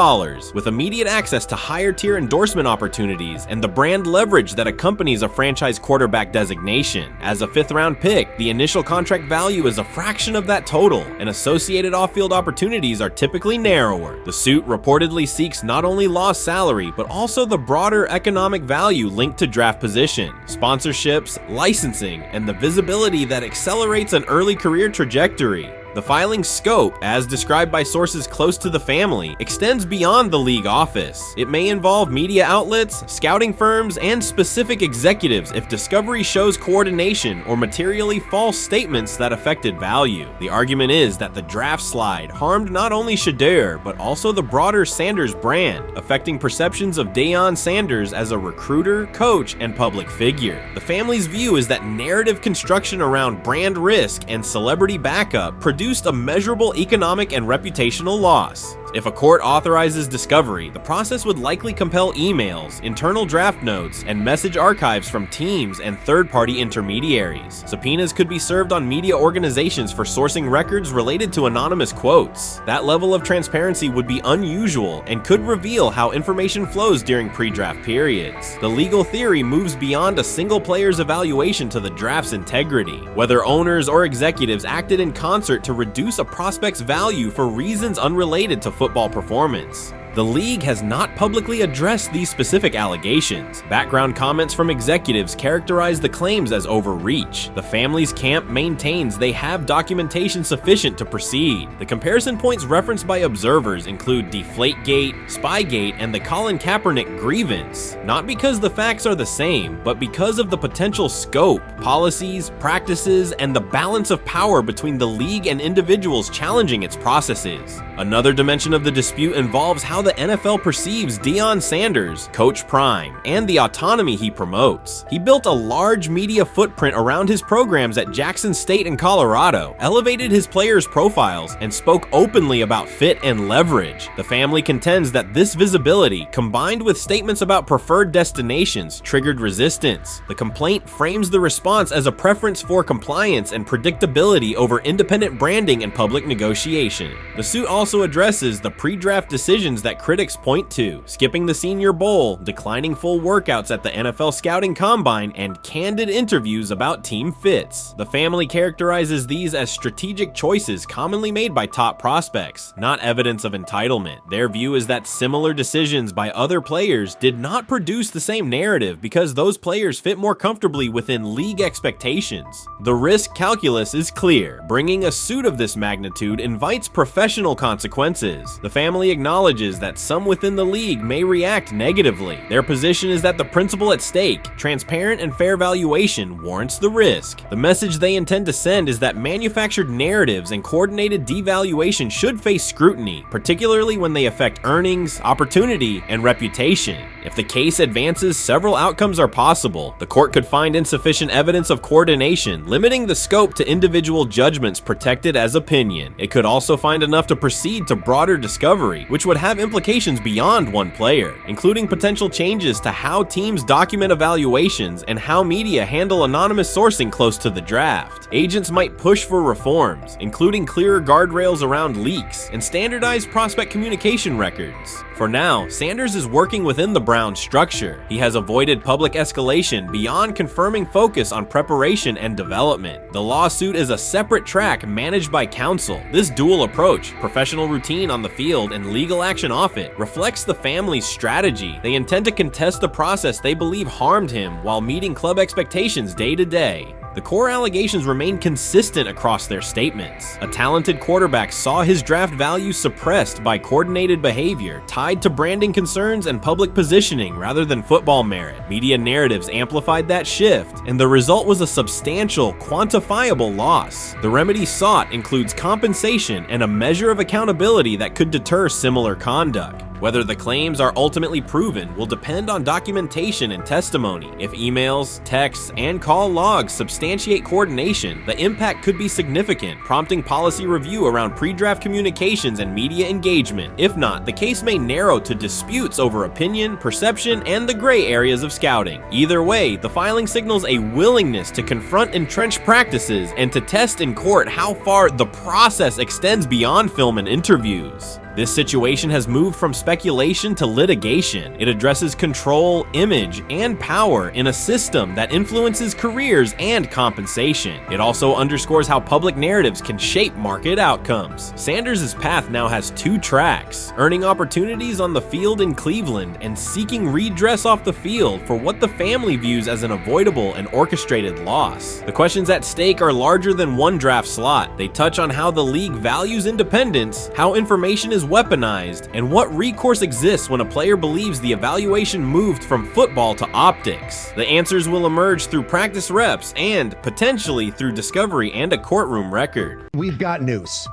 Speaker 2: with immediate access to higher tier endorsement opportunities and the brand leverage that accompanies a franchise quarterback designation. As a 5th round pick, the initial contract value is a fraction of that total, and associated off-field opportunities are typically narrower. The suit reportedly seeks not only lost salary, but also the broader economic value linked to draft position, sponsorships, licensing, and the visibility that accelerates an early career trajectory. The filing's scope, as described by sources close to the family, extends beyond the league office. It may involve media outlets, scouting firms, and specific executives if discovery shows coordination or materially false statements that affected value. The argument is that the draft slide harmed not only Shedeur, but also the broader Sanders brand, affecting perceptions of Deion Sanders as a recruiter, coach, and public figure. The family's view is that narrative construction around brand risk and celebrity backup produced a measurable economic and reputational loss. If a court authorizes discovery, the process would likely compel emails, internal draft notes, and message archives from teams and third-party intermediaries. Subpoenas could be served on media organizations for sourcing records related to anonymous quotes. That level of transparency would be unusual and could reveal how information flows during pre-draft periods. The legal theory moves beyond a single player's evaluation to the draft's integrity, whether owners or executives acted in concert to reduce a prospect's value for reasons unrelated to football performance. The league has not publicly addressed these specific allegations. Background comments from executives characterize the claims as overreach. The family's camp maintains they have documentation sufficient to proceed. The comparison points referenced by observers include Deflategate, Spygate, and the Colin Kaepernick grievance, not because the facts are the same, but because of the potential scope, policies, practices, and the balance of power between the league and individuals challenging its processes. Another dimension of the dispute involves how the NFL perceives Deion Sanders, Coach Prime, and the autonomy he promotes. He built a large media footprint around his programs at Jackson State and Colorado, elevated his players' profiles, and spoke openly about fit and leverage. The family contends that this visibility, combined with statements about preferred destinations, triggered resistance. The complaint frames the response as a preference for compliance and predictability over independent branding and public negotiation. The suit also addresses the pre-draft decisions that critics point to, skipping the Senior Bowl, declining full workouts at the NFL Scouting Combine, and candid interviews about team fits. The family characterizes these as strategic choices commonly made by top prospects, not evidence of entitlement. Their view is that similar decisions by other players did not produce the same narrative because those players fit more comfortably within league expectations. The risk calculus is clear. Bringing a suit of this magnitude invites professional consequences. The family acknowledges that some within the league may react negatively. Their position is that the principle at stake, transparent and fair valuation, warrants the risk. The message they intend to send is that manufactured narratives and coordinated devaluation should face scrutiny, particularly when they affect earnings, opportunity, and reputation. If the case advances, several outcomes are possible. The court could find insufficient evidence of coordination, limiting the scope to individual judgments protected as opinion. It could also find enough to proceed to broader discovery, which would have implications beyond one player, including potential changes to how teams document evaluations and how media handle anonymous sourcing close to the draft. Agents might push for reforms, including clearer guardrails around leaks and standardized prospect communication records. For now, Sanders is working within the Browns structure. He has avoided public escalation beyond confirming focus on preparation and development. The lawsuit is a separate track managed by counsel. This dual approach, professional routine on the field and legal action off it, reflects the family's strategy. They intend to contest the process they believe harmed him while meeting club expectations day to day. The core allegations remain consistent across their statements. A talented quarterback saw his draft value suppressed by coordinated behavior tied to branding concerns and public positioning rather than football merit. Media narratives amplified that shift, and the result was a substantial, quantifiable loss. The remedy sought includes compensation and a measure of accountability that could deter similar conduct. Whether the claims are ultimately proven will depend on documentation and testimony. If emails, texts, and call logs substantiate coordination, the impact could be significant, prompting policy review around pre-draft communications and media engagement. If not, the case may narrow to disputes over opinion, perception, and the gray areas of scouting. Either way, the filing signals a willingness to confront entrenched practices and to test in court how far the process extends beyond film and interviews. This situation has moved from speculation to litigation. It addresses control, image, and power in a system that influences careers and compensation. It also underscores how public narratives can shape market outcomes. Sanders' path now has two tracks: earning opportunities on the field in Cleveland and seeking redress off the field for what the family views as an avoidable and orchestrated loss. The questions at stake are larger than one draft slot. They touch on how the league values independence, how information is weaponized, and what recourse exists when a player believes the evaluation moved from football to optics. The answers will emerge through practice reps and, potentially, through discovery and a courtroom record.
Speaker 11: We've got news.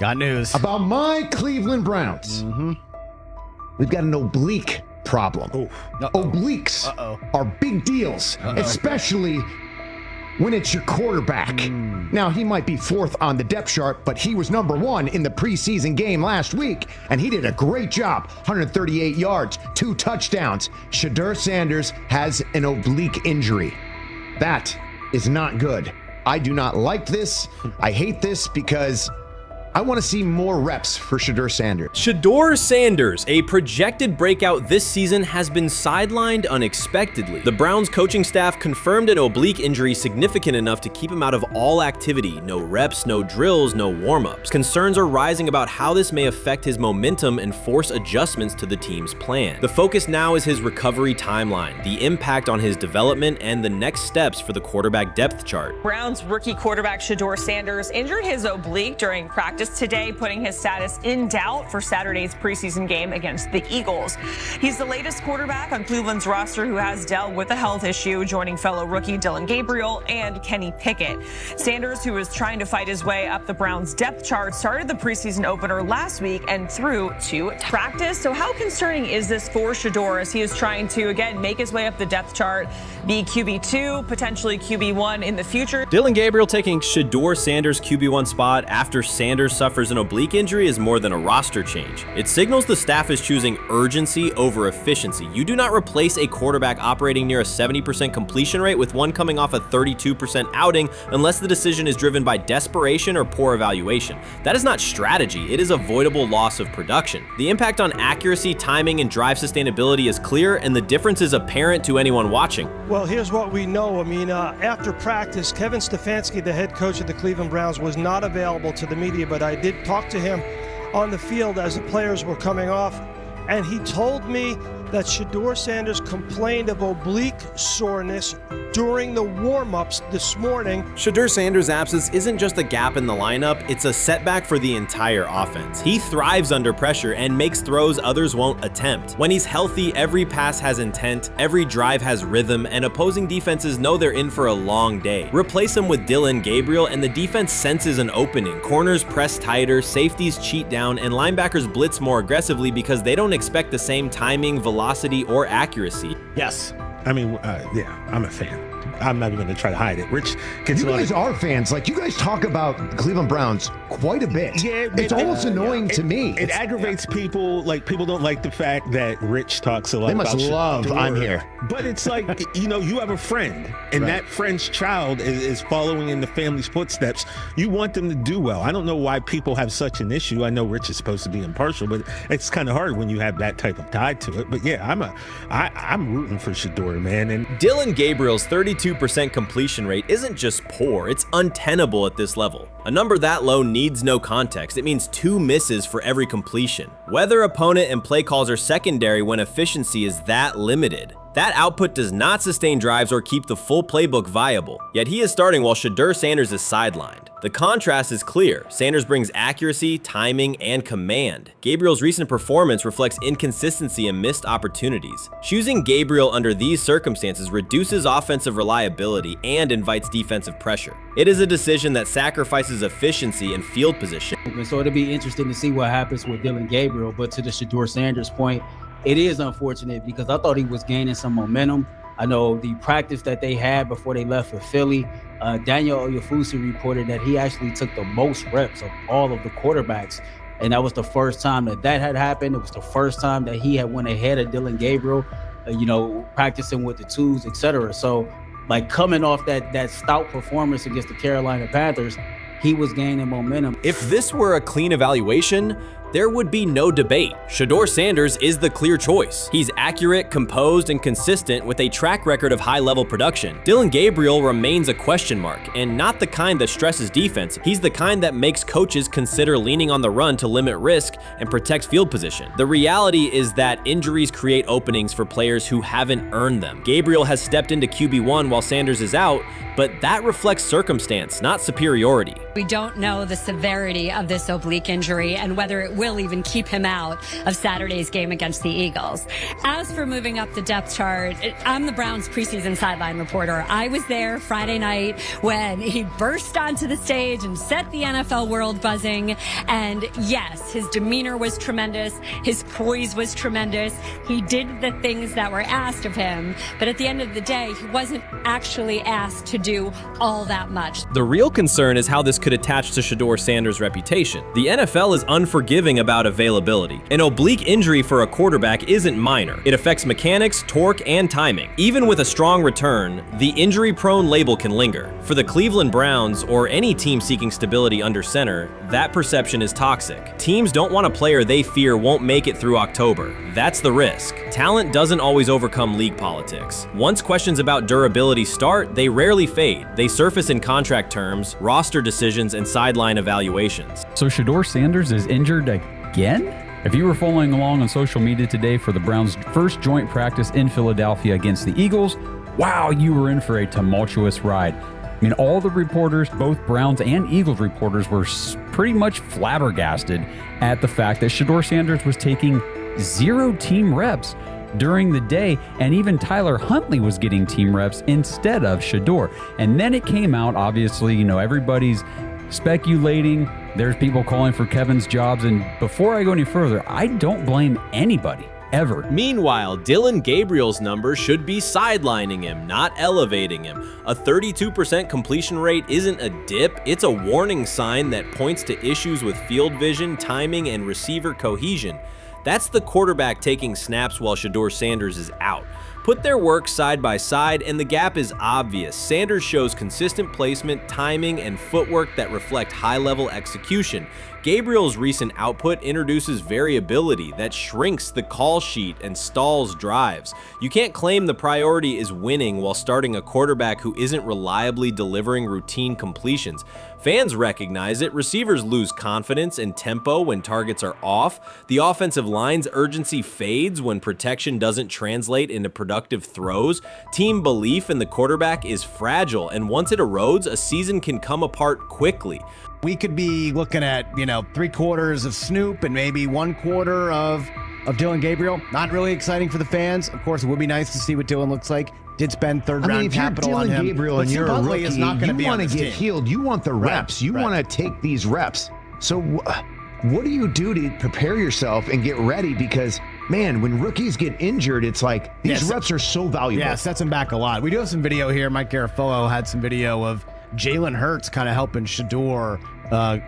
Speaker 14: Got news.
Speaker 11: About my Cleveland Browns. We've got an oblique problem. Obliques are big deals, especially
Speaker 4: when it's your quarterback. Now, he might be 4th on the depth chart, but he was number 1 in the preseason game last week, and he did a great job. 138 yards, 2 touchdowns. Shedeur Sanders has an oblique injury. That is not good. I do not like this. I hate this because I want to see more reps for Shedeur Sanders.
Speaker 2: Shedeur Sanders, a projected breakout this season, has been sidelined unexpectedly. The Browns coaching staff confirmed an oblique injury significant enough to keep him out of all activity. No reps, no drills, no warm-ups. Concerns are rising about how this may affect his momentum and force adjustments to the team's plan. The focus now is his recovery timeline, the impact on his development, and the next steps for the quarterback depth chart.
Speaker 5: Browns rookie quarterback Shedeur Sanders injured his oblique during practice today, putting his status in doubt for Saturday's preseason game against the Eagles. He's the latest quarterback on Cleveland's roster who has dealt with a health issue, joining fellow rookie Dillon Gabriel and Kenny Pickett. Sanders, who is trying to fight his way up the Browns depth chart, started the preseason opener last week and threw 2 practice. So how concerning is this for Shedeur as he is trying to, again, make his way up the depth chart, be QB2, potentially QB1 in the future?
Speaker 2: Dillon Gabriel taking Shedeur Sanders' QB1 spot after Sanders suffers an oblique injury is more than a roster change. It signals the staff is choosing urgency over efficiency. You do not replace a quarterback operating near a 70% completion rate with one coming off a 32% outing unless the decision is driven by desperation or poor evaluation. That is not strategy, it is avoidable loss of production. The impact on accuracy, timing, and drive sustainability is clear, and the difference is apparent to anyone watching.
Speaker 6: Well, here's what we know. I mean, after practice, Kevin Stefanski, the head coach of the Cleveland Browns, was not available to the media, but I did talk to him on the field as the players were coming off, and he told me that Shedeur Sanders complained of oblique soreness during the warm-ups this morning.
Speaker 2: Shedeur Sanders' absence isn't just a gap in the lineup, it's a setback for the entire offense. He thrives under pressure and makes throws others won't attempt. When he's healthy, every pass has intent, every drive has rhythm, and opposing defenses know they're in for a long day. Replace him with Dillon Gabriel and the defense senses an opening. Corners press tighter, safeties cheat down, and linebackers blitz more aggressively because they don't expect the same timing, velocity, or accuracy.
Speaker 7: Yes. I mean, yeah, I'm a fan. I'm not even going to try to hide it. Rich gets
Speaker 4: you guys are fans. Like, you guys talk about the Cleveland Browns quite a bit.
Speaker 7: Yeah,
Speaker 4: it's almost annoying to me.
Speaker 7: It aggravates people. Like, people don't like the fact that Rich talks a lot about
Speaker 4: They must love I'm here.
Speaker 7: But it's like, you know, you have a friend, and that friend's child is following in the family's footsteps. You want them to do well. I don't know why people have such an issue. I know Rich is supposed to be impartial, but it's kind of hard when you have that type of tie to it. But yeah, I'm rooting for Shedeur, man. And
Speaker 2: Dillon Gabriel's 32% completion rate isn't just poor, it's untenable at this level. A number that low needs no context. It means 2 misses for every completion. Weather, opponent, and play calls are secondary when efficiency is that limited. That output does not sustain drives or keep the full playbook viable, yet he is starting while Shedeur Sanders is sidelined. The contrast is clear. Sanders brings accuracy, timing, and command. Gabriel's recent performance reflects inconsistency and missed opportunities. Choosing Gabriel under these circumstances reduces offensive reliability and invites defensive pressure. It is a decision that sacrifices efficiency and field position.
Speaker 25: So it'll be interesting to see what happens with Dillon Gabriel, but to the Shedeur Sanders point, it is unfortunate because I thought he was gaining some momentum. I know the practice that they had before they left for Philly, Daniel Oyefusi reported that he actually took the most reps of all of the quarterbacks. And that was the first time that had happened. It was the first time that he had went ahead of Dillon Gabriel, practicing with the twos, etc. So like coming off that stout performance against the Carolina Panthers, he was gaining momentum.
Speaker 2: If this were a clean evaluation, there would be no debate. Shedeur Sanders is the clear choice. He's accurate, composed, and consistent with a track record of high-level production. Dillon Gabriel remains a question mark, and not the kind that stresses defense. He's the kind that makes coaches consider leaning on the run to limit risk and protect field position. The reality is that injuries create openings for players who haven't earned them. Gabriel has stepped into QB1 while Sanders is out, but that reflects circumstance, not superiority.
Speaker 26: We don't know the severity of this oblique injury and whether it will
Speaker 1: will even keep him out of Saturday's game against the Eagles. As for moving up the depth chart, I'm the Browns preseason sideline reporter. I was there Friday night when he burst onto the stage and set the NFL world buzzing. And yes, his demeanor was tremendous. His poise was tremendous. He did the things that were asked of him. But at the end of the day, he wasn't actually asked to do all that much.
Speaker 2: The real concern is how this could attach to Shedeur Sanders' reputation. The NFL is unforgiving about availability. An oblique injury for a quarterback isn't minor. It affects mechanics, torque, and timing. Even with a strong return, the injury-prone label can linger. For the Cleveland Browns, or any team seeking stability under center, that perception is toxic. Teams don't want a player they fear won't make it through October. That's the risk. Talent doesn't always overcome league politics. Once questions about durability start, they rarely fade. They surface in contract terms, roster decisions, and sideline evaluations.
Speaker 9: So Shedeur Sanders is injured again? If you were following along on social media today for the Browns' first joint practice in Philadelphia against the Eagles, wow, you were in for a tumultuous ride. I mean, all the reporters, both Browns and Eagles reporters, were pretty much flabbergasted at the fact that Shedeur Sanders was taking 0 team reps during the day, and even Tyler Huntley was getting team reps instead of Shedeur. And then it came out, obviously, everybody's speculating. There's people calling for Kevin's jobs, and before I go any further, I don't blame anybody. Ever.
Speaker 2: Meanwhile, Dillon Gabriel's numbers should be sidelining him, not elevating him. A 32% completion rate isn't a dip, it's a warning sign that points to issues with field vision, timing, and receiver cohesion. That's the quarterback taking snaps while Shedeur Sanders is out. Put their work side by side and the gap is obvious. Sanders shows consistent placement, timing, and footwork that reflect high-level execution. Gabriel's recent output introduces variability that shrinks the call sheet and stalls drives. You can't claim the priority is winning while starting a quarterback who isn't reliably delivering routine completions. Fans recognize it, receivers lose confidence and tempo when targets are off, the offensive line's urgency fades when protection doesn't translate into productive throws, team belief in the quarterback is fragile, and once it erodes, a season can come apart quickly.
Speaker 14: We could be looking at, 3/4 of Snoop and maybe 1/4 of Dillon Gabriel. Not really exciting for the fans. Of course, it would be nice to see what Dillon looks like. Did spend third-round capital on him.
Speaker 4: If you're Dillon Gabriel and you're a rookie,
Speaker 14: is not
Speaker 4: you
Speaker 14: be
Speaker 4: want to get healed. You want the reps. You want to take these reps. So what do you do to prepare yourself and get ready? Because, man, when rookies get injured, it's like these reps are so valuable.
Speaker 14: Yeah, sets them back a lot. We do have some video here. Mike Garafolo had some video of Jalen Hurts kind of helping Shedeur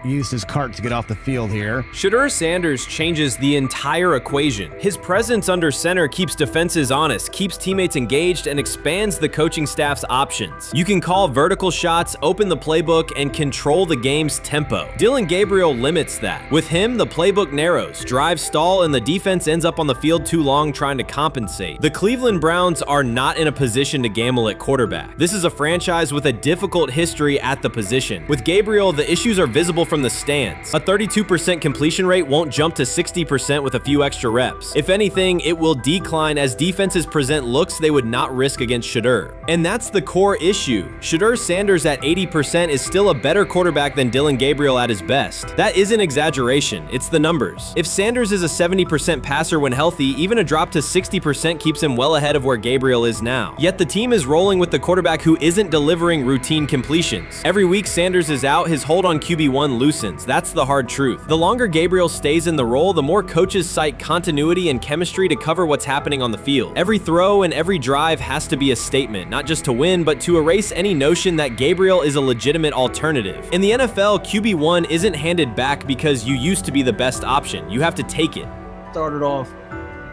Speaker 14: use his cart to get off the field here.
Speaker 2: Shedeur Sanders changes the entire equation. His presence under center keeps defenses honest, keeps teammates engaged, and expands the coaching staff's options. You can call vertical shots, open the playbook, and control the game's tempo. Dillon Gabriel limits that. With him, the playbook narrows, drives stall, and the defense ends up on the field too long trying to compensate. The Cleveland Browns are not in a position to gamble at quarterback. This is a franchise with a difficult history at the position. With Gabriel, the issues are visible from the stands. A 32% completion rate won't jump to 60% with a few extra reps. If anything, it will decline as defenses present looks they would not risk against Shedeur. And that's the core issue. Shedeur Sanders at 80% is still a better quarterback than Dillon Gabriel at his best. That isn't exaggeration, it's the numbers. If Sanders is a 70% passer when healthy, even a drop to 60% keeps him well ahead of where Gabriel is now. Yet the team is rolling with the quarterback who isn't delivering routine completions. Every week Sanders is out, his hold on QB1 loosens. That's the hard truth. The longer Gabriel stays in the role, the more coaches cite continuity and chemistry to cover what's happening on the field. Every throw and every drive has to be a statement, not just to win, but to erase any notion that Gabriel is a legitimate alternative. In the NFL, QB1 isn't handed back because you used to be the best option. You have to take it.
Speaker 25: Started off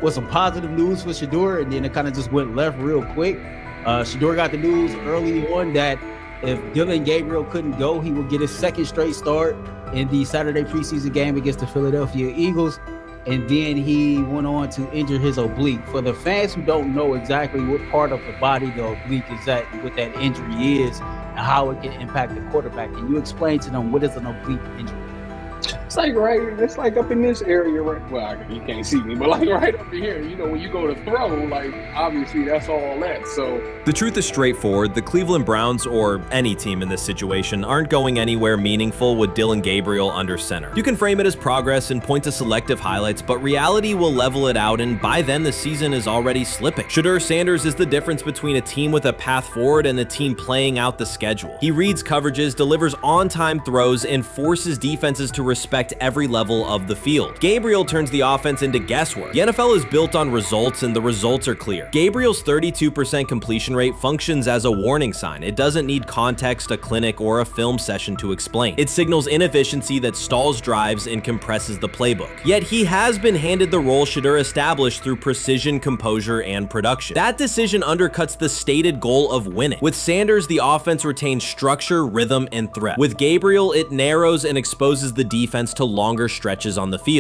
Speaker 25: with some positive news for Shedeur, and then it kind of just went left real quick. Shedeur got the news early on that if Dillon Gabriel couldn't go, he would get his second straight start in the Saturday preseason game against the Philadelphia Eagles. And then he went on to injure his oblique. For the fans who don't know exactly what part of the body the oblique is at and what that injury is and how it can impact the quarterback, can you explain to them what is an oblique injury?
Speaker 17: It's like up in this area, right? Well, you can't see me, but like right up in here, you know, when you go to throw, like obviously that's all that. So
Speaker 2: the truth is straightforward. The Cleveland Browns, or any team in this situation, aren't going anywhere meaningful with Dillon Gabriel under center. You can frame it as progress and point to selective highlights, but reality will level it out, and by then the season is already slipping. Shedeur Sanders is the difference between a team with a path forward and a team playing out the schedule. He reads coverages, delivers on-time throws, and forces defenses to respect every level of the field. Gabriel turns the offense into guesswork. The NFL is built on results, and the results are clear. Gabriel's 32% completion rate functions as a warning sign. It doesn't need context, a clinic, or a film session to explain. It signals inefficiency that stalls drives and compresses the playbook. Yet he has been handed the role Shedeur established through precision, composure, and production. That decision undercuts the stated goal of winning. With Sanders, the offense retains structure, rhythm, and threat. With Gabriel, it narrows and exposes the defense to longer stretches on the field.